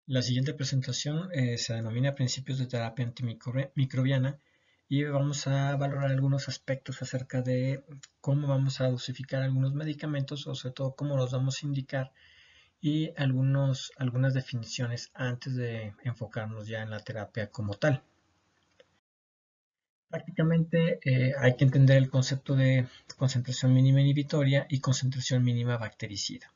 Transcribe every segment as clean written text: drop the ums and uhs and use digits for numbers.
La siguiente presentación se denomina Principios de terapia antimicrobiana y vamos a valorar algunos aspectos acerca de cómo vamos a dosificar algunos medicamentos o sobre todo cómo los vamos a indicar y algunas definiciones antes de enfocarnos ya en la terapia como tal. Prácticamente hay que entender el concepto de concentración mínima inhibitoria y concentración mínima bactericida.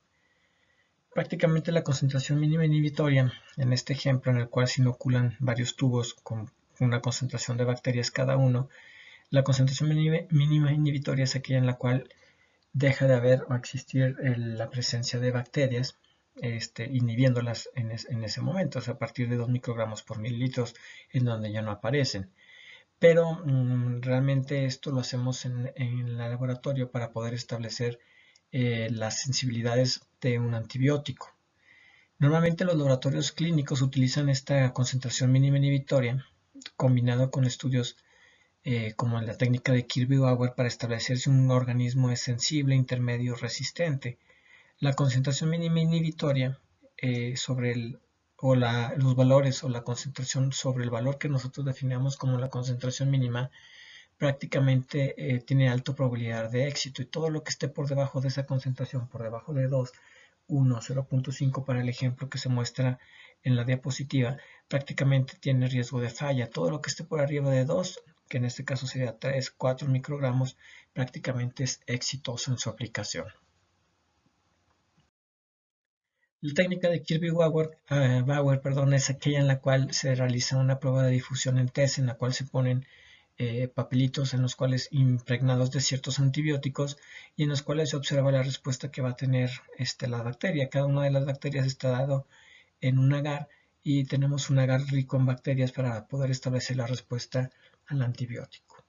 Prácticamente la concentración mínima inhibitoria, en este ejemplo en el cual se inoculan varios tubos con una concentración de bacterias cada uno, la concentración mínima inhibitoria es aquella en la cual deja de haber o existir la presencia de bacterias, inhibiéndolas en ese momento, o sea, a partir de 2 microgramos por mililitros, en donde ya no aparecen. Pero realmente esto lo hacemos en el laboratorio para poder establecer las sensibilidades de un antibiótico. Normalmente los laboratorios clínicos utilizan esta concentración mínima inhibitoria combinado con estudios como la técnica de Kirby-Bauer para establecer si un organismo es sensible, intermedio o resistente. La concentración mínima inhibitoria los valores o la concentración sobre el valor que nosotros definamos como la concentración mínima prácticamente tiene alta probabilidad de éxito, y todo lo que esté por debajo de esa concentración, por debajo de 2, 1, 0.5 para el ejemplo que se muestra en la diapositiva, prácticamente tiene riesgo de falla. Todo lo que esté por arriba de 2, que en este caso sería 3, 4 microgramos, prácticamente es exitoso en su aplicación. La técnica de Kirby-Bauer es aquella en la cual se realiza una prueba de difusión en test, en la cual se ponen papelitos en los cuales impregnados de ciertos antibióticos y en los cuales se observa la respuesta que va a tener la bacteria. Cada una de las bacterias está dado en un agar y tenemos un agar rico en bacterias para poder establecer la respuesta al antibiótico.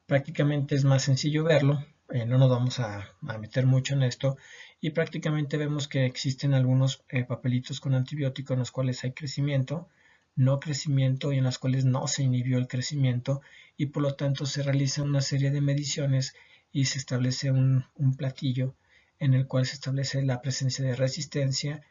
Prácticamente es más sencillo verlo, no nos vamos a meter mucho en esto, y prácticamente vemos que existen algunos papelitos con antibiótico en los cuales hay crecimiento, no crecimiento y en las cuales no se inhibió el crecimiento, y por lo tanto se realiza una serie de mediciones y se establece un platillo en el cual se establece la presencia de resistencia,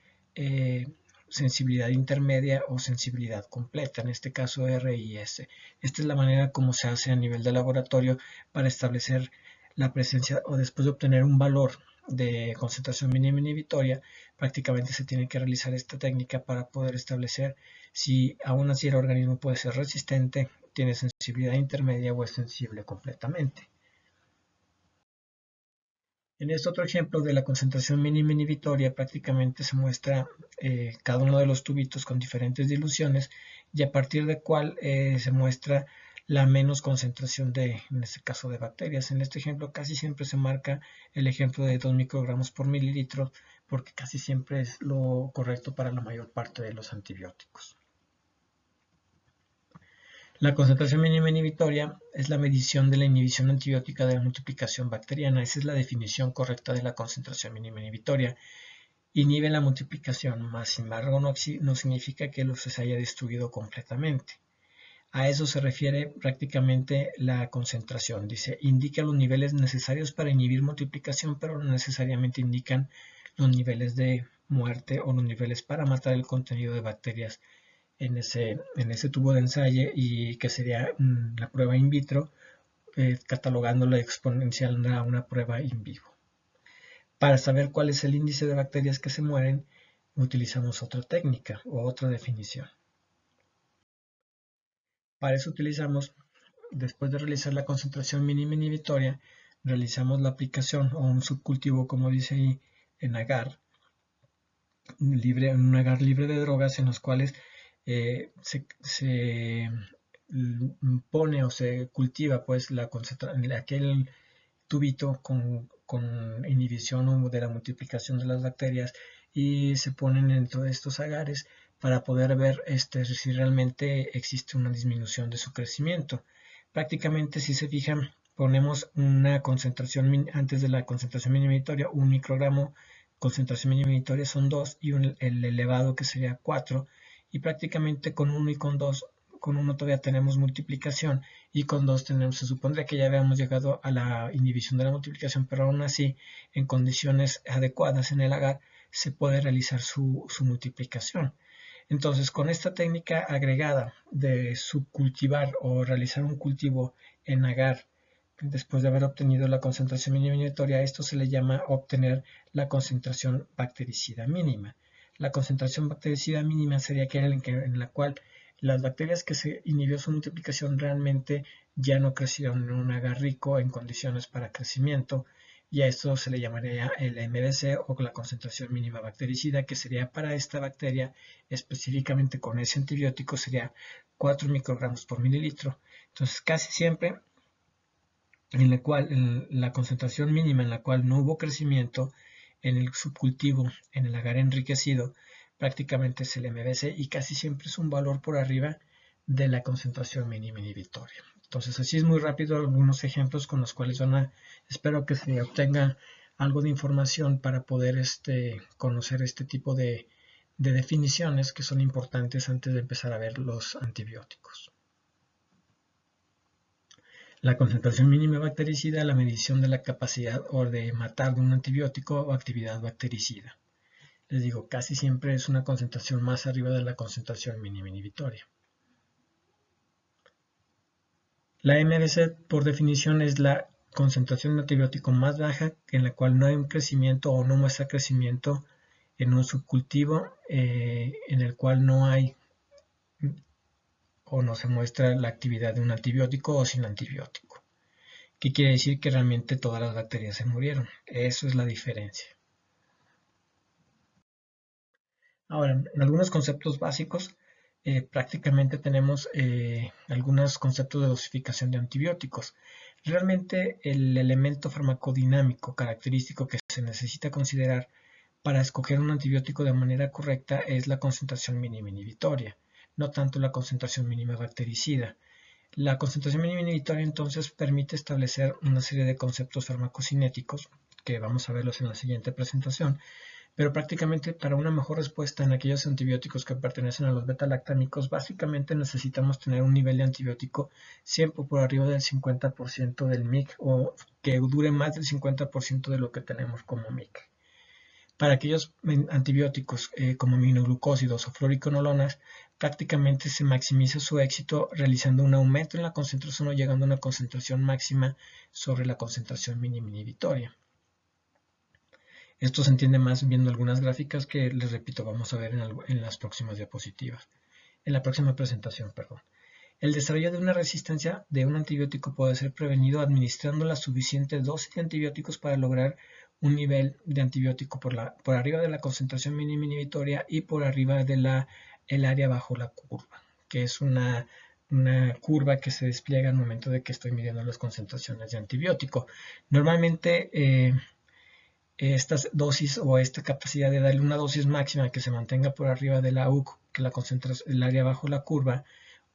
sensibilidad intermedia o sensibilidad completa, en este caso R y S. Esta es la manera como se hace a nivel de laboratorio para establecer la presencia, o después de obtener un valor de concentración mínima inhibitoria, prácticamente se tiene que realizar esta técnica para poder establecer si aún así el organismo puede ser resistente, tiene sensibilidad intermedia o es sensible completamente. En este otro ejemplo de la concentración mínima inhibitoria, prácticamente se muestra cada uno de los tubitos con diferentes diluciones, y a partir de cuál se muestra la menos concentración en este caso de bacterias. En este ejemplo casi siempre se marca el ejemplo de 2 microgramos por mililitro, porque casi siempre es lo correcto para la mayor parte de los antibióticos. La concentración mínima inhibitoria es la medición de la inhibición antibiótica de la multiplicación bacteriana. Esa es la definición correcta de la concentración mínima inhibitoria. Inhibe la multiplicación, más sin embargo no significa que se haya destruido completamente. A eso se refiere prácticamente la concentración. Dice, indica los niveles necesarios para inhibir multiplicación, pero no necesariamente indican los niveles de muerte o los niveles para matar el contenido de bacterias en ese tubo de ensayo, y que sería la prueba in vitro, catalogándola exponencial a una prueba in vivo. Para saber cuál es el índice de bacterias que se mueren, utilizamos otra técnica o otra definición. Para eso utilizamos, después de realizar la concentración mínima inhibitoria, realizamos la aplicación o un subcultivo, como dice ahí, en un agar libre de drogas, en los cuales se pone o se cultiva pues aquel tubito con inhibición de la multiplicación de las bacterias, y se ponen dentro de estos agares para poder ver si realmente existe una disminución de su crecimiento. Prácticamente, si se fijan, ponemos una concentración antes de la concentración inhibitoria, 1 microgramo, concentración inhibitoria son 2 y el elevado que sería 4, y prácticamente con 1 y con 2, con 1 todavía tenemos multiplicación y con 2 se supondría que ya habíamos llegado a la inhibición de la multiplicación, pero aún así en condiciones adecuadas en el agar se puede realizar su multiplicación. Entonces, con esta técnica agregada de subcultivar o realizar un cultivo en agar, después de haber obtenido la concentración mínima inhibitoria, esto se le llama obtener la concentración bactericida mínima. La concentración bactericida mínima sería aquella en la cual las bacterias que se inhibió su multiplicación realmente ya no crecieron en un agar rico en condiciones para crecimiento, y a esto se le llamaría el MBC o la concentración mínima bactericida, que sería para esta bacteria específicamente con ese antibiótico sería 4 microgramos por mililitro. Entonces casi siempre en la concentración mínima en la cual no hubo crecimiento en el subcultivo, en el agar enriquecido, prácticamente es el MBC y casi siempre es un valor por arriba de la concentración mínima inhibitoria. Entonces así es muy rápido algunos ejemplos con los cuales espero que se obtenga algo de información para poder conocer este tipo de definiciones que son importantes antes de empezar a ver los antibióticos. La concentración mínima bactericida, la medición de la capacidad o de matar de un antibiótico o actividad bactericida. Les digo, casi siempre es una concentración más arriba de la concentración mínima inhibitoria. La MBC, por definición, es la concentración de antibiótico más baja en la cual no hay un crecimiento o no muestra crecimiento en un subcultivo en el cual no hay o no se muestra la actividad de un antibiótico o sin antibiótico. ¿Qué quiere decir? Que realmente todas las bacterias se murieron. Eso es la diferencia. Ahora, en algunos conceptos básicos, prácticamente tenemos algunos conceptos de dosificación de antibióticos. Realmente el elemento farmacodinámico característico que se necesita considerar para escoger un antibiótico de manera correcta es la concentración mínima inhibitoria, no tanto la concentración mínima bactericida. La concentración mínima inhibitoria entonces permite establecer una serie de conceptos farmacocinéticos, que vamos a verlos en la siguiente presentación, pero prácticamente para una mejor respuesta en aquellos antibióticos que pertenecen a los beta-lactámicos, básicamente necesitamos tener un nivel de antibiótico siempre por arriba del 50% del MIC o que dure más del 50% de lo que tenemos como MIC. Para aquellos antibióticos como aminoglucósidos o fluoroquinolonas, prácticamente se maximiza su éxito realizando un aumento en la concentración o llegando a una concentración máxima sobre la concentración mínima inhibitoria. Esto se entiende más viendo algunas gráficas que, les repito, vamos a ver en las próximas diapositivas. En la próxima presentación, perdón. El desarrollo de una resistencia de un antibiótico puede ser prevenido administrando la suficiente dosis de antibióticos para lograr un nivel de antibiótico por arriba de la concentración mínima inhibitoria y por arriba de el área bajo la curva, que es una curva que se despliega al momento de que estoy midiendo las concentraciones de antibiótico. Normalmente esta dosis o esta capacidad de darle una dosis máxima que se mantenga por arriba de la UC, que la concentración, el área bajo la curva,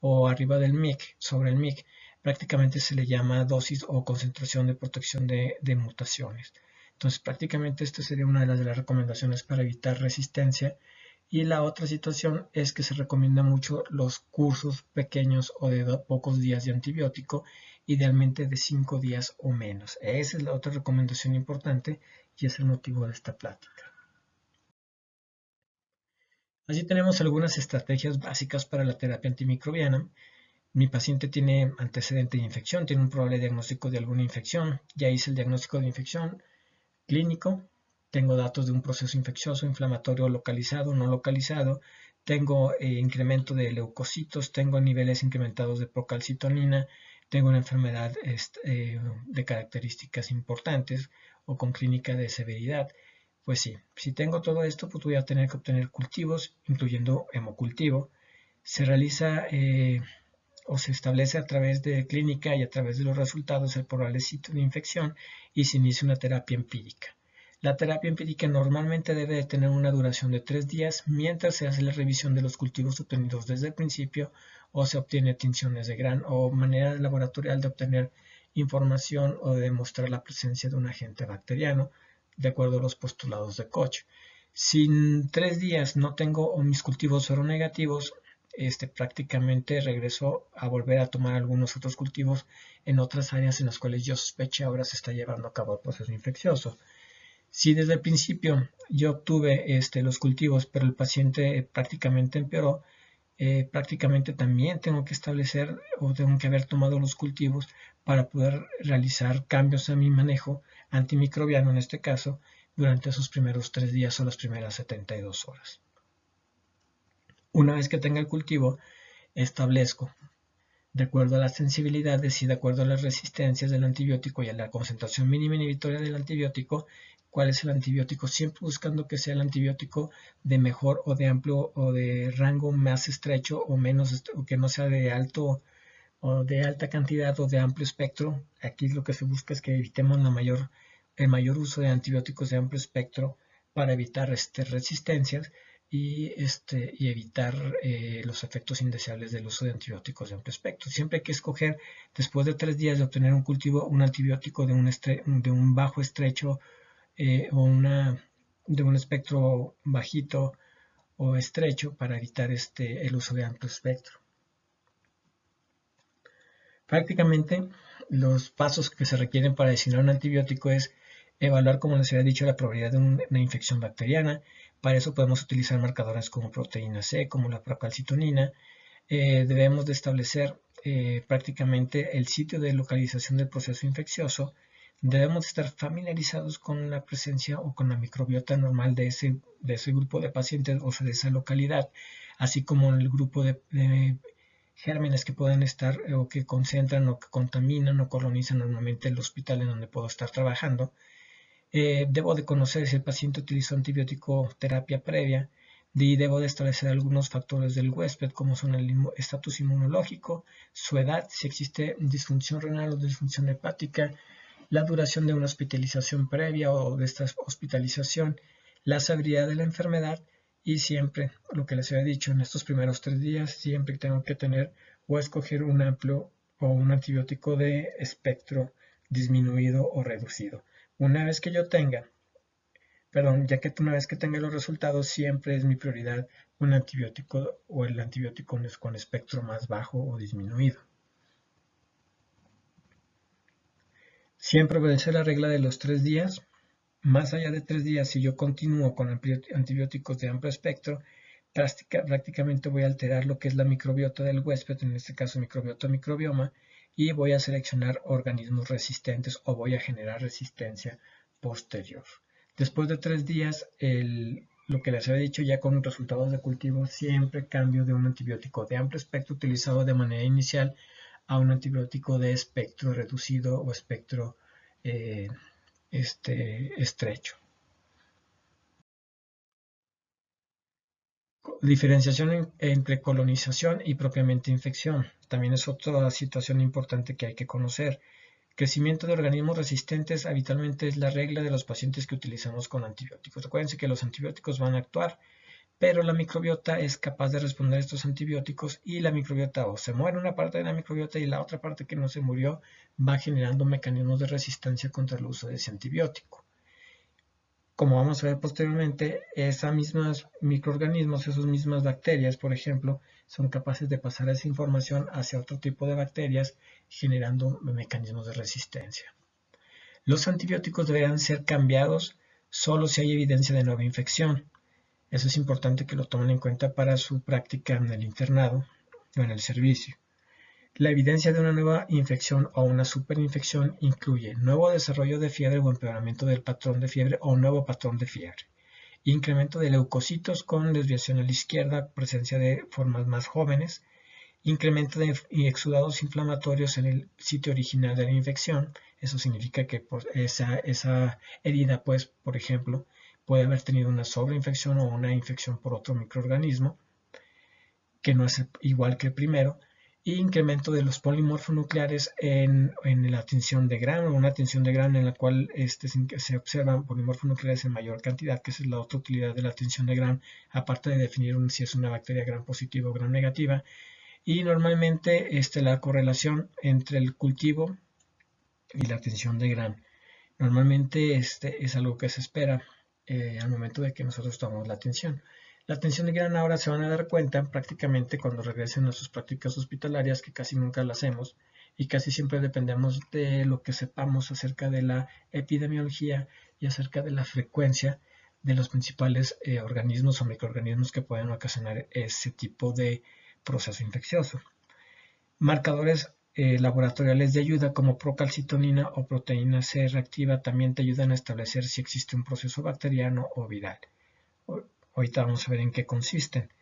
o arriba del MIC, sobre el MIC, prácticamente se le llama dosis o concentración de protección de mutaciones. Entonces prácticamente esta sería una de las recomendaciones para evitar resistencia. Y la otra situación es que se recomienda mucho los cursos pequeños o de pocos días de antibiótico, idealmente de 5 días o menos. Esa es la otra recomendación importante y es el motivo de esta plática. Así tenemos algunas estrategias básicas para la terapia antimicrobiana. Mi paciente tiene antecedente de infección, tiene un probable diagnóstico de alguna infección, ya hice el diagnóstico de infección clínico, tengo datos de un proceso infeccioso, inflamatorio localizado, no localizado, tengo incremento de leucocitos, tengo niveles incrementados de procalcitonina, tengo una enfermedad de características importantes o con clínica de severidad. Pues sí, si tengo todo esto, pues voy a tener que obtener cultivos, incluyendo hemocultivo. Se realiza o se establece a través de clínica y a través de los resultados el probable sitio de infección y se inicia una terapia empírica. La terapia empírica normalmente debe de tener una duración de 3 días mientras se hace la revisión de los cultivos obtenidos desde el principio o se obtiene tinciones de gran o manera laboratorial de obtener información o de demostrar la presencia de un agente bacteriano de acuerdo a los postulados de Koch. Si en 3 días no tengo o mis cultivos fueron negativos, prácticamente regreso a volver a tomar algunos otros cultivos en otras áreas en las cuales yo sospeché ahora se está llevando a cabo el proceso infeccioso. Si desde el principio yo obtuve los cultivos, pero el paciente prácticamente empeoró, prácticamente también tengo que establecer o tengo que haber tomado los cultivos para poder realizar cambios en mi manejo antimicrobiano en este caso durante esos primeros 3 días o las primeras 72 horas. Una vez que tenga el cultivo, establezco de acuerdo a las sensibilidades y de acuerdo a las resistencias del antibiótico y a la concentración mínima inhibitoria del antibiótico, cuál es el antibiótico, siempre buscando que sea el antibiótico de mejor o de amplio o de rango más estrecho o menos, o que no sea de alto o de alta cantidad o de amplio espectro. Aquí lo que se busca es que evitemos el mayor uso de antibióticos de amplio espectro para evitar resistencias y evitar los efectos indeseables del uso de antibióticos de amplio espectro. Siempre hay que escoger, después de 3 días de obtener un cultivo, un antibiótico de un bajo estrecho de un espectro bajito o estrecho para evitar el uso de amplio espectro. Prácticamente los pasos que se requieren para designar un antibiótico es evaluar, como les había dicho, la probabilidad de una infección bacteriana. Para eso podemos utilizar marcadores como proteína C, como la procalcitonina. Debemos de establecer prácticamente el sitio de localización del proceso infeccioso. Debemos estar familiarizados con la presencia o con la microbiota normal de ese grupo de pacientes o de esa localidad, así como el grupo de gérmenes que pueden estar o que concentran o que contaminan o colonizan normalmente el hospital en donde puedo estar trabajando. Debo de conocer si el paciente utilizó antibiótico terapia previa y debo de establecer algunos factores del huésped como son el estatus inmunológico, su edad, si existe disfunción renal o disfunción hepática, la duración de una hospitalización previa o de esta hospitalización, la severidad de la enfermedad y siempre, lo que les había dicho, en estos primeros 3 días siempre tengo que tener o escoger un amplio o un antibiótico de espectro disminuido o reducido. Una vez que yo tenga, ya que una vez que tenga los resultados, siempre es mi prioridad un antibiótico o el antibiótico con espectro más bajo o disminuido. Siempre obedecer la regla de los 3 días. Más allá de 3 días, si yo continúo con antibióticos de amplio espectro, prácticamente voy a alterar lo que es la microbiota del huésped, en este caso microbiota microbioma, y voy a seleccionar organismos resistentes o voy a generar resistencia posterior. Después de 3 días, lo que les había dicho ya con resultados de cultivo, siempre cambio de un antibiótico de amplio espectro utilizado de manera inicial a un antibiótico de espectro reducido o espectro estrecho. Diferenciación entre colonización y propiamente infección. También es otra situación importante que hay que conocer. Crecimiento de organismos resistentes habitualmente es la regla de los pacientes que utilizamos con antibióticos. Acuérdense que los antibióticos van a actuar, pero la microbiota es capaz de responder a estos antibióticos y la microbiota o se muere una parte de la microbiota y la otra parte que no se murió va generando mecanismos de resistencia contra el uso de ese antibiótico. Como vamos a ver posteriormente, esos mismos microorganismos, esas mismas bacterias, por ejemplo, son capaces de pasar esa información hacia otro tipo de bacterias, generando mecanismos de resistencia. Los antibióticos deberán ser cambiados solo si hay evidencia de nueva infección. Eso es importante que lo tomen en cuenta para su práctica en el internado o en el servicio. La evidencia de una nueva infección o una superinfección incluye nuevo desarrollo de fiebre o empeoramiento del patrón de fiebre o nuevo patrón de fiebre, incremento de leucocitos con desviación a la izquierda, presencia de formas más jóvenes, incremento de exudados inflamatorios en el sitio original de la infección. Eso significa que esa herida, pues, por ejemplo, puede haber tenido una sobreinfección o una infección por otro microorganismo que no es igual que el primero, y incremento de los polimorfonucleares en la tinción de Gram, o una tinción de Gram en la cual se observan polimorfonucleares en mayor cantidad, que esa es la otra utilidad de la tinción de Gram, aparte de definir si es una bacteria Gram positiva o Gram negativa. Y normalmente la correlación entre el cultivo y la tinción de Gram. Normalmente es algo que se espera al momento de que nosotros tomamos la atención. La atención de Gram ahora se van a dar cuenta prácticamente cuando regresen a sus prácticas hospitalarias, que casi nunca la hacemos, y casi siempre dependemos de lo que sepamos acerca de la epidemiología y acerca de la frecuencia de los principales organismos o microorganismos que pueden ocasionar ese tipo de proceso infeccioso. Marcadores laboratoriales de ayuda como procalcitonina o proteína C reactiva también te ayudan a establecer si existe un proceso bacteriano o viral. Ahorita vamos a ver en qué consisten.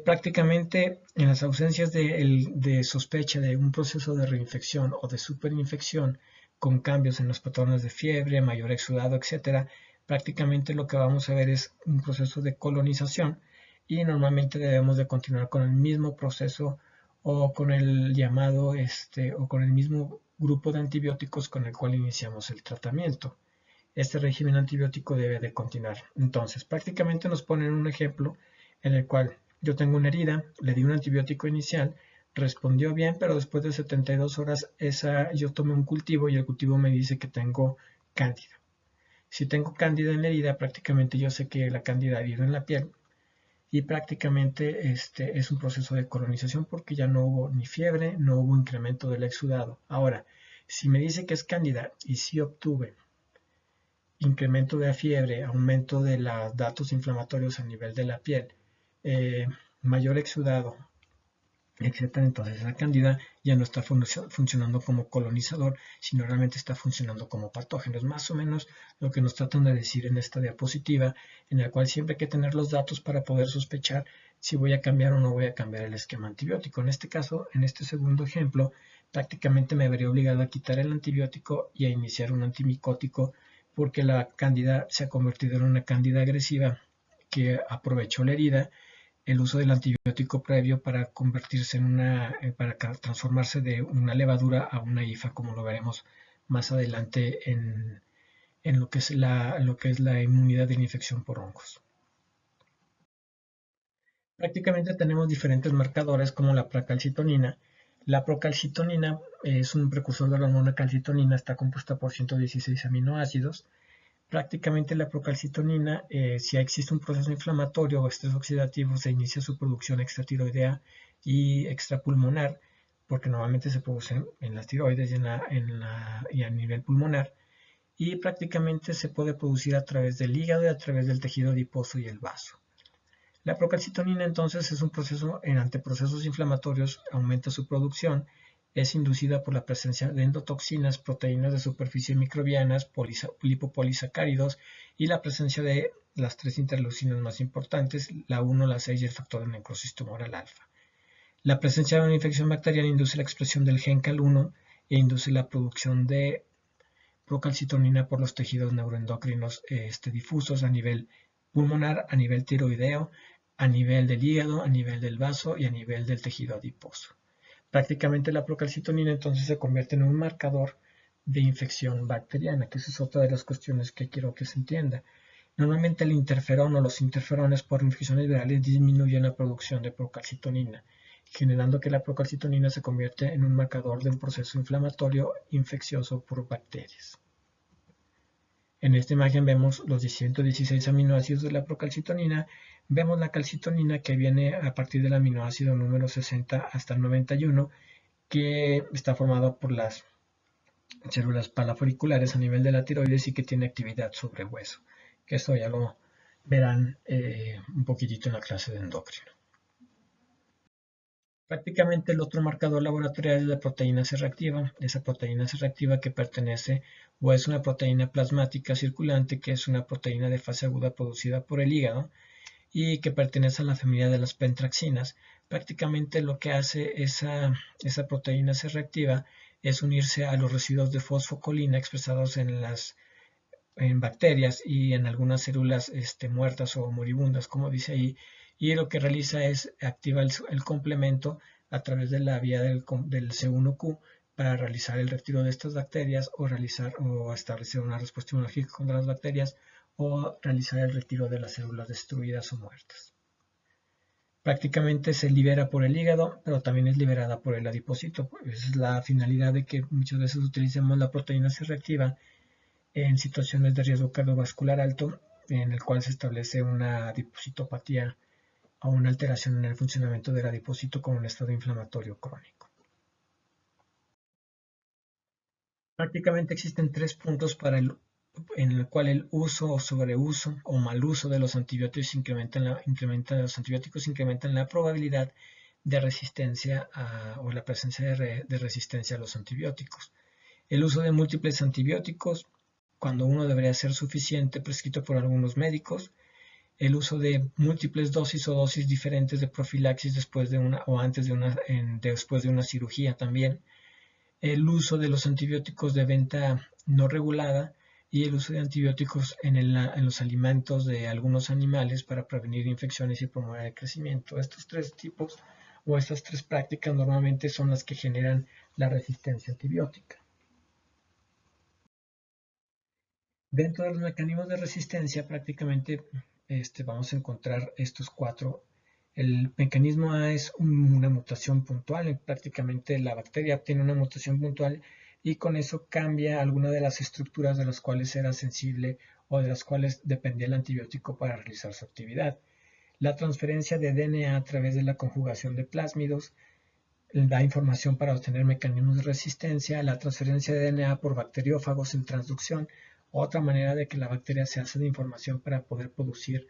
Prácticamente en las ausencias de sospecha de un proceso de reinfección o de superinfección con cambios en los patrones de fiebre, mayor exudado, etc., prácticamente lo que vamos a ver es un proceso de colonización y normalmente debemos de continuar con el mismo proceso o con el llamado o con el mismo grupo de antibióticos con el cual iniciamos el tratamiento. Este régimen antibiótico debe de continuar. Entonces, prácticamente nos ponen un ejemplo en el cual yo tengo una herida, le di un antibiótico inicial, respondió bien, pero después de 72 horas yo tomé un cultivo y el cultivo me dice que tengo cándida. Si tengo cándida en la herida, prácticamente yo sé que la cándida vive en la piel y prácticamente es un proceso de colonización porque ya no hubo ni fiebre, no hubo incremento del exudado. Ahora, si me dice que es cándida y si obtuve incremento de la fiebre, aumento de los datos inflamatorios a nivel de la piel, mayor exudado, etcétera, entonces la cándida ya no está funcionando como colonizador, sino realmente está funcionando como patógeno. Es más o menos lo que nos tratan de decir en esta diapositiva, en la cual siempre hay que tener los datos para poder sospechar si voy a cambiar o no voy a cambiar el esquema antibiótico. En este caso, en este segundo ejemplo, prácticamente me vería obligado a quitar el antibiótico y a iniciar un antimicótico porque la cándida se ha convertido en una cándida agresiva que aprovechó la herida, el uso del antibiótico previo para convertirse para transformarse de una levadura a una hifa, como lo veremos más adelante en lo que es la inmunidad de la infección por hongos. Prácticamente tenemos diferentes marcadores como la procalcitonina. La procalcitonina es un precursor de la hormona calcitonina, está compuesta por 116 aminoácidos. Prácticamente la procalcitonina, si existe un proceso inflamatorio o estrés oxidativo, se inicia su producción extratiroidea y extrapulmonar, porque normalmente se produce en las tiroides y a nivel pulmonar, y prácticamente se puede producir a través del hígado y a través del tejido adiposo y el vaso. La procalcitonina entonces es un proceso, ante procesos inflamatorios aumenta su producción, es inducida por la presencia de endotoxinas, proteínas de superficie microbianas, lipopolisacáridos y la presencia de las tres interleucinas más importantes, la 1, la 6 y el factor de necrosis tumoral alfa. La presencia de una infección bacteriana induce la expresión del gen CAL1 e induce la producción de procalcitonina por los tejidos neuroendocrinos difusos a nivel pulmonar, a nivel tiroideo, a nivel del hígado, a nivel del vaso y a nivel del tejido adiposo. Prácticamente la procalcitonina entonces se convierte en un marcador de infección bacteriana, que esa es otra de las cuestiones que quiero que se entienda. Normalmente el interferón o los interferones por infecciones virales disminuyen la producción de procalcitonina, generando que la procalcitonina se convierte en un marcador de un proceso inflamatorio infeccioso por bacterias. En esta imagen vemos los 116 aminoácidos de la procalcitonina. Vemos la calcitonina que viene a partir del aminoácido número 60 hasta el 91, que está formado por las células parafoliculares a nivel de la tiroides y que tiene actividad sobre hueso. Que esto ya lo verán un poquitito en la clase de endocrino. Prácticamente el otro marcador laboratorial es la proteína C reactiva, esa proteína C reactiva que pertenece o es una proteína plasmática circulante, que es una proteína de fase aguda producida por el hígado y que pertenece a la familia de las pentraxinas. Prácticamente lo que hace esa proteína C reactiva es unirse a los residuos de fosfocolina expresados en bacterias y en algunas células muertas o moribundas, como dice ahí, y lo que realiza es activa el complemento a través de la vía del C1Q para realizar el retiro de estas bacterias o establecer una respuesta inmunológica contra las bacterias o realizar el retiro de las células destruidas o muertas. Prácticamente se libera por el hígado, pero también es liberada por el adipocito. Esa es la finalidad de que muchas veces utilicemos la proteína C reactiva en situaciones de riesgo cardiovascular alto, en el cual se establece una adipocitopatía o una alteración en el funcionamiento del adipocito como un estado inflamatorio crónico. Prácticamente existen tres puntos en el cual el uso o sobreuso o mal uso de los antibióticos incrementan la probabilidad de resistencia o la presencia de resistencia a los antibióticos. El uso de múltiples antibióticos, cuando uno debería ser suficiente, prescrito por algunos médicos. El uso de múltiples dosis o dosis diferentes de profilaxis después de una o antes de después de una cirugía también. El uso de los antibióticos de venta no regulada y el uso de antibióticos en los alimentos de algunos animales para prevenir infecciones y promover el crecimiento. Estos tres tipos o estas tres prácticas normalmente son las que generan la resistencia antibiótica. Dentro de los mecanismos de resistencia prácticamente vamos a encontrar estos cuatro. El mecanismo A es una mutación puntual, prácticamente la bacteria obtiene una mutación puntual y con eso cambia alguna de las estructuras de las cuales era sensible o de las cuales dependía el antibiótico para realizar su actividad. La transferencia de DNA a través de la conjugación de plásmidos da información para obtener mecanismos de resistencia, la transferencia de DNA por bacteriófagos en transducción, otra manera de que la bacteria se hace de información para poder producir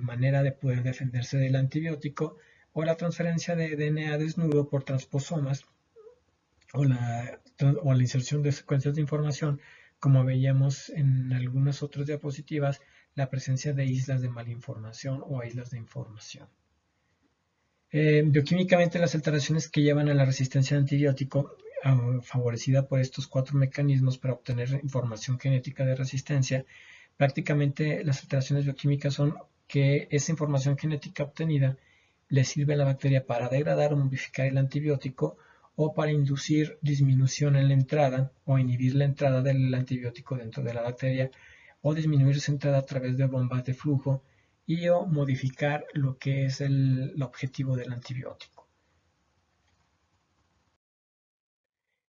manera de poder defenderse del antibiótico, o la transferencia de DNA desnudo por transposomas, o la inserción de secuencias de información, como veíamos en algunas otras diapositivas, la presencia de islas de malinformación o islas de información. Bioquímicamente, las alteraciones que llevan a la resistencia al antibiótico, favorecida por estos cuatro mecanismos para obtener información genética de resistencia, prácticamente las alteraciones bioquímicas son que esa información genética obtenida le sirve a la bacteria para degradar o modificar el antibiótico o para inducir disminución en la entrada o inhibir la entrada del antibiótico dentro de la bacteria o disminuir su entrada a través de bombas de flujo y o modificar lo que es el objetivo del antibiótico.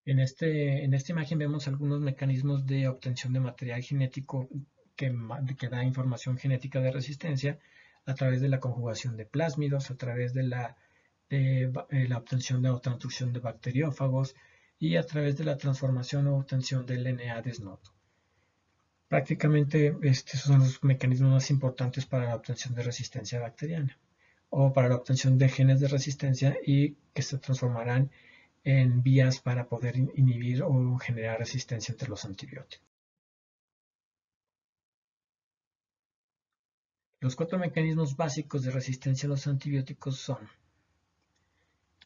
En esta imagen vemos algunos mecanismos de obtención de material genético que da información genética de resistencia a través de la conjugación de plásmidos, a través de la obtención o transducción de bacteriófagos y a través de la transformación o obtención del DNA desnudo. Prácticamente estos son los mecanismos más importantes para la obtención de resistencia bacteriana o para la obtención de genes de resistencia y que se transformarán en vías para poder inhibir o generar resistencia entre los antibióticos. Los cuatro mecanismos básicos de resistencia a los antibióticos son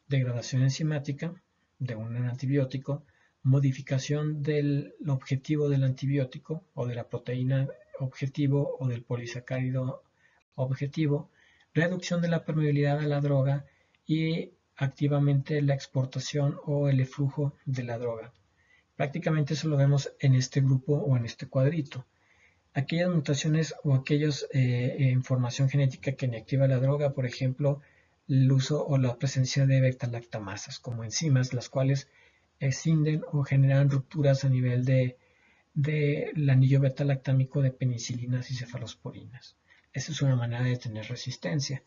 degradación enzimática de un antibiótico, modificación del objetivo del antibiótico o de la proteína objetivo o del polisacárido objetivo, reducción de la permeabilidad a la droga y activamente la exportación o el eflujo de la droga. Prácticamente eso lo vemos en este grupo o en este cuadrito. Aquellas mutaciones o aquellas información genética que inactiva la droga, por ejemplo, el uso o la presencia de beta-lactamasas como enzimas, las cuales escinden o generan rupturas a nivel del anillo beta-lactámico de penicilinas y cefalosporinas. Esa es una manera de tener resistencia.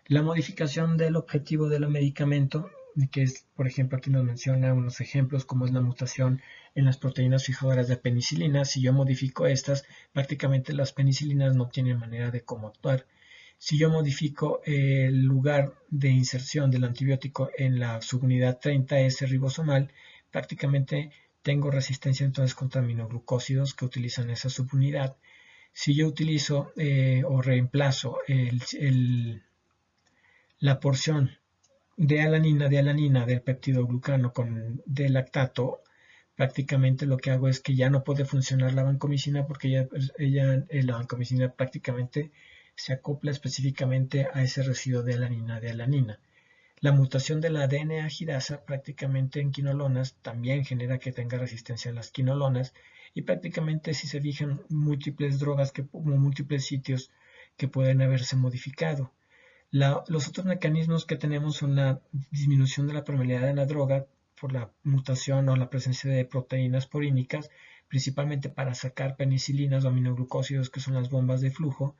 La modificación del objetivo del medicamento, que es, por ejemplo, aquí nos menciona unos ejemplos, como es la mutación en las proteínas fijadoras de penicilina. Si yo modifico estas, prácticamente las penicilinas no tienen manera de cómo actuar. Si yo modifico el lugar de inserción del antibiótico en la subunidad 30S ribosomal, prácticamente tengo resistencia entonces contra aminoglucósidos que utilizan esa subunidad. Si yo utilizo o reemplazo la porción de alanina del peptidoglucano con de lactato, prácticamente lo que hago es que ya no puede funcionar la vancomicina porque la vancomicina prácticamente se acopla específicamente a ese residuo de alanina. La mutación de la DNA girasa prácticamente en quinolonas también genera que tenga resistencia a las quinolonas y prácticamente si se fijan múltiples drogas múltiples sitios que pueden haberse modificado. Los otros mecanismos que tenemos son la disminución de la permeabilidad de la droga por la mutación o la presencia de proteínas porínicas, principalmente para sacar penicilinas o aminoglucósidos que son las bombas de flujo.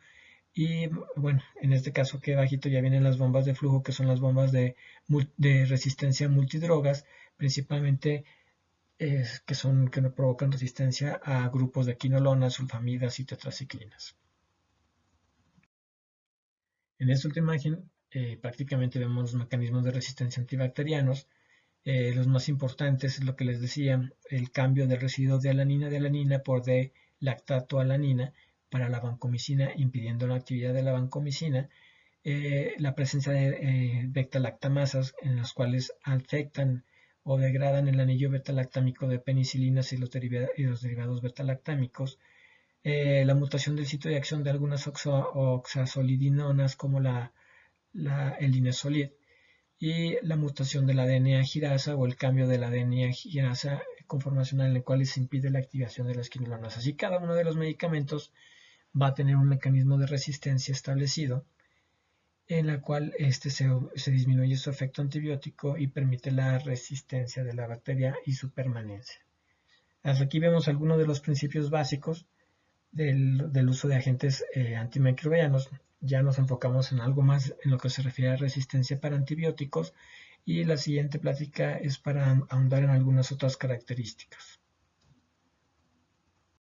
Y bueno, en este caso que bajito ya vienen las bombas de flujo que son las bombas de resistencia multidrogas, principalmente que no provocan resistencia a grupos de quinolonas, sulfamidas y tetraciclinas. En esta última imagen prácticamente vemos los mecanismos de resistencia antibacterianos. Los más importantes es lo que les decía, el cambio del residuo de alanina por D-lactato-alanina para la vancomicina, impidiendo la actividad de la vancomicina. La presencia de beta-lactamasas en las cuales afectan o degradan el anillo beta-lactámico de penicilinas y los derivados beta-lactámicos. La mutación del sitio de acción de algunas oxazolidinonas como el inesolid, y la mutación de la DNA girasa o el cambio de la DNA girasa conformacional en el cual se impide la activación de las quinolonas. Así cada uno de los medicamentos va a tener un mecanismo de resistencia establecido en la cual se disminuye su efecto antibiótico y permite la resistencia de la bacteria y su permanencia. Hasta aquí vemos algunos de los principios básicos del uso de agentes antimicrobianos. Ya nos enfocamos en algo más en lo que se refiere a resistencia para antibióticos y la siguiente plática es para ahondar en algunas otras características.